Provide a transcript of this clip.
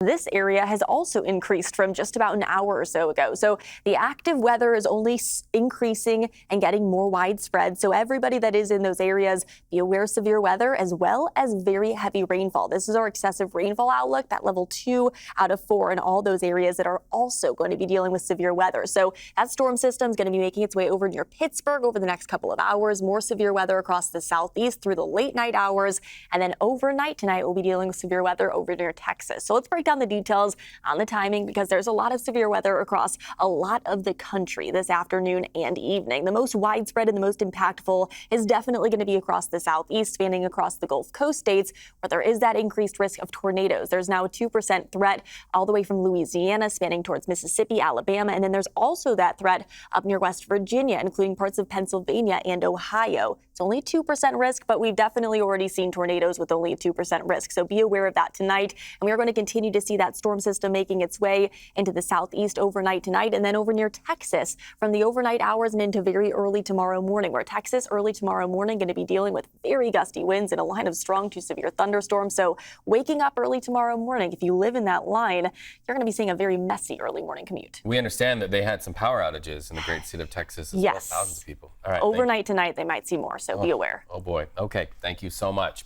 This area has also increased from just about an hour or so ago. So the active weather is only increasing and getting more widespread. So everybody that is in those areas, be aware of severe weather as well as very heavy rainfall. This is our excessive rainfall outlook, that level 2 out of 4 in all those areas that are also going to be dealing with severe weather. So that storm system is going to be making its way over near Pittsburgh over the next couple of hours. More severe weather across the southeast through the late night hours. And then overnight tonight, we'll be dealing with severe weather over near Texas. So let's break down the details on the timing because there's a lot of severe weather across a lot of the country this afternoon and evening. The most widespread and the most impactful is definitely going to be across the southeast, spanning across the Gulf Coast states where there is that increased risk of tornadoes. There's now a 2% threat all the way from Louisiana, spanning towards Mississippi, Alabama, and then there's also that threat up near West Virginia, including parts of Pennsylvania and Ohio. It's only 2% risk, but we've definitely already seen tornadoes with only 2% risk. So be aware of that tonight. And we are going to continue to see that storm system making its way into the southeast overnight tonight and then over near Texas from the overnight hours and into very early tomorrow morning, where Texas early tomorrow morning going to be dealing with very gusty winds and a line of strong to severe thunderstorms. So waking up early tomorrow morning, if you live in that line, you're going to be seeing a very messy early morning commute. We understand that they had some power outages in the great state of Texas as well, thousands of people. All right, overnight tonight, they might see more. So be aware. Oh boy. Okay. Thank you so much.